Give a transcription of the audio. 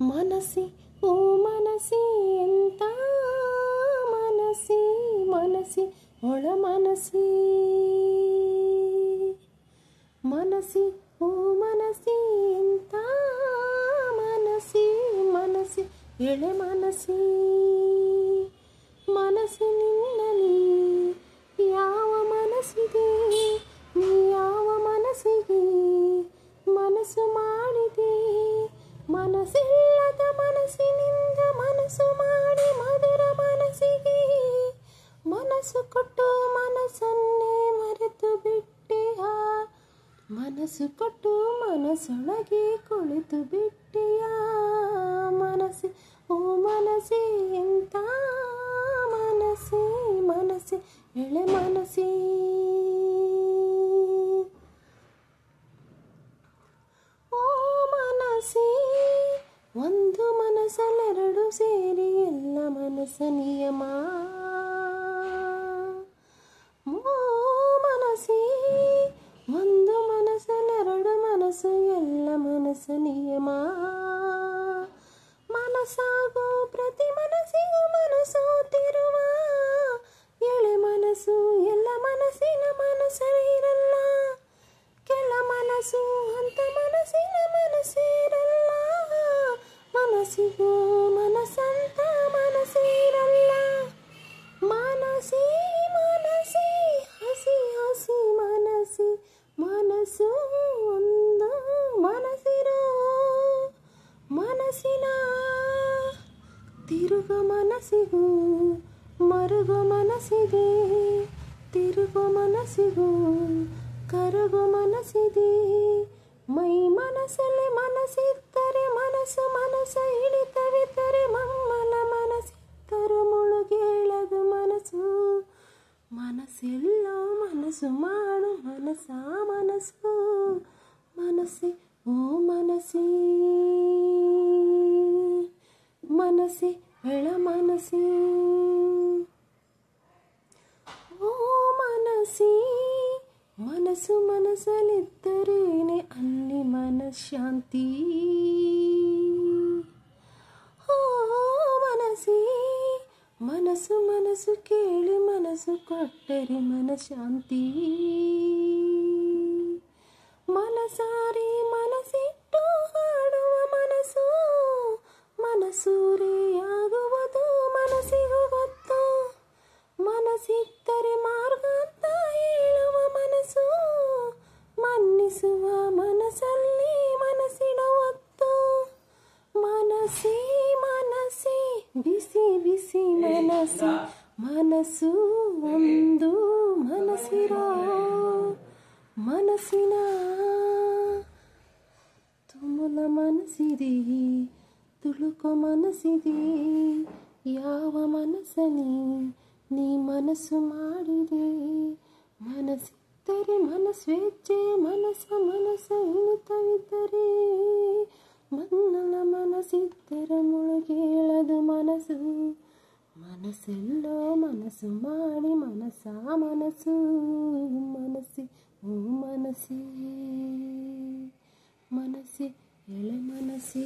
మనసి ఓ మనసి ಎಂತ మనసి మనసి ಒಳ మనసి మనసి ఓ మనసి ಎಂತ మనసి మనసి ಎಳೆ మనసి ಮನಸ್ಸಿನಿಂದಲೇ ಯಾವ ಮನಸ್ಸಿಗೆ ನೀ ಯಾವ ಮನಸ್ಸಿಗೆ ಮನಸ್ಸು ಮಾಡಿದೆ ಮನಸ್ಸಿಲ್ಲದ ಮನಸ್ಸಿನಿಂದ ಮನಸ್ಸು ಮಾಡಿ ಮಧುರ ಮನಸ್ಸಿಗೆ ಮನಸ್ಸು ಕೊಟ್ಟು ಮನಸ್ಸನ್ನೇ ಮರೆತು ಬಿಟ್ಟೆಯ ಮನಸ್ಸು ಕೊಟ್ಟು ಮನಸ್ಸೊಳಗೆ ಕುಳಿತು ಬಿಟ್ಟೆಯ ಮನಸ್ಸಿ ಓ ಮನಸ್ಸಿ ಎಂತ ಮನಸ್ಸಿ ಮನಸ್ಸಿ ಎಳೆ ಮನಸ್ಸಿ ಓ ಮನಸ್ಸಿ ಒಂದು ಮನಸ್ಸಲ್ಲೆರಡು ಸೇರಿ ಎಲ್ಲ ಮನಸ್ಸ ನಿಯಮ ಓ ಮನಸ್ಸಿ ಒಂದು ಮನಸ್ಸಲ್ಲೆರಡು ಮನಸ್ಸು ಎಲ್ಲ ಮನಸ್ಸ ನಿಯಮ ಮನಸ್ಸಾಗೋ ಪ್ರತಿ ಮನಸ್ಸಿಗೂ ಮನಸ್ಸೋತಿರುವ ಎಳೆ ಮನಸ್ಸು ಎಲ್ಲ ಮನಸ್ಸಿನ ಮನಸ್ಸಿರಲ್ಲ ಕೆಲ ಮನಸ್ಸು ಅಂತ ಮನಸ್ಸಿನ ಮನಸ್ಸಿರಲ್ಲ ಮನಸ್ಸಿಗೂ ಮನಸ್ಸಂತ ಮನಸ್ಸಿರಲ್ಲ ಮನಸ್ಸಿ ಮನಸ್ಸಿ ಹಸಿ ಹಸಿ ಮನಸ್ಸಿ ಮನಸ್ಸು ಒಂದು ಮನಸ್ಸಿರೋ ಮನಸ್ಸಿನ ತಿರುಗೋ ಮನಸ್ಸಿಗೂ ಮರುಗೋ ಮನಸ್ಸಿದೆ ತಿರುಗೋ ಮನಸ್ಸಿಗೂ ಕರಗೋ ಮನಸ್ಸಿದೆ ಮೈ ಮನಸ್ಸಲ್ಲಿ ಮನಸ್ಸಿದ್ದರೆ ಮನಸ್ಸು ಮನಸ್ಸ ಹಿಡಿತವಿದ್ದರೆ ಮಮ್ಮಲ ಮನಸ್ಸಿದ್ದರು ಮುಳುಗೇಳದು ಮನಸ್ಸು ಮನಸ್ಸೆಲ್ಲೋ ಮನಸ್ಸು ಮಾಡು ಮನಸ್ಸ ಮನಸ್ಸು ಮನಸ್ಸಿ ಓ ಮನಸ್ಸಿ ಮನಸ್ಸಿ ಎಳ ಮನಸ್ಸಿ ಓ ಮನಸ್ಸಿ ಮನಸ್ಸು ಮನಸ್ಸಲ್ಲಿದ್ದರೇನೆ ಅಲ್ಲಿ ಮನಃಶಾಂತಿ ಓ ಮನಸ್ಸಿ ಮನಸ್ಸು ಮನಸ್ಸು ಕೇಳಿ ಮನಸ್ಸು ಕೊಟ್ಟರೆ ಮನಃಶಾಂತಿ ಮನಸಾರಿ ಮನಸ್ಸಿಟ್ಟು ಹಾಡುವ ಮನಸ್ಸು ಮನಸೂರೆಯಾಗುವುದು ಮನಸ್ಸಿಗೂ ಗೊತ್ತು ಮನಸ್ಸಿದ್ದರೆ ಮಾರ್ಗ ಅಂತ ಹೇಳುವ ಮನಸ್ಸು ಮನ್ನಿಸುವ ಮನಸ್ಸಲ್ಲಿ ಮನಸ್ಸಿಡುವತ್ತು ಮನಸ್ಸಿ ಮನಸ್ಸಿ ಬಿಸಿ ಬಿಸಿ ಮನಸ್ಸು ಮನಸ್ಸು ಒಂದು ಮನಸ್ಸಿರೋ ಮನಸ್ಸಿನ ತುಮುಲ ಮನಸ್ಸಿದೆ ತುಳುಕೋ ಮನಸ್ಸಿದೆ ಯಾವ ಮನಸ್ಸಲ್ಲಿ ನೀ ಮನಸ್ಸು ಮಾಡಿದೆ ಮನಸ್ಸಿದ್ದರೆ ಮನಸ್ಸೇಚ್ಛೆ ಮನಸ್ಸ ಇಳಿತವಿದ್ದರೆ ಮನ್ನಲ ಮನಸ್ಸಿದ್ದರೆ ಮುಳುಗೇಳದು ಮನಸ್ಸು ಮನಸ್ಸೆಲ್ಲೋ ಮನಸ್ಸು ಮಾಡಿ ಮನಸ್ಸ ಮನಸ್ಸು ಮನಸ್ಸಿ ಓ ಮನಸ್ಸಿ ಮನಸ್ಸಿ ಎಳೆ ಮನಸ್ಸಿ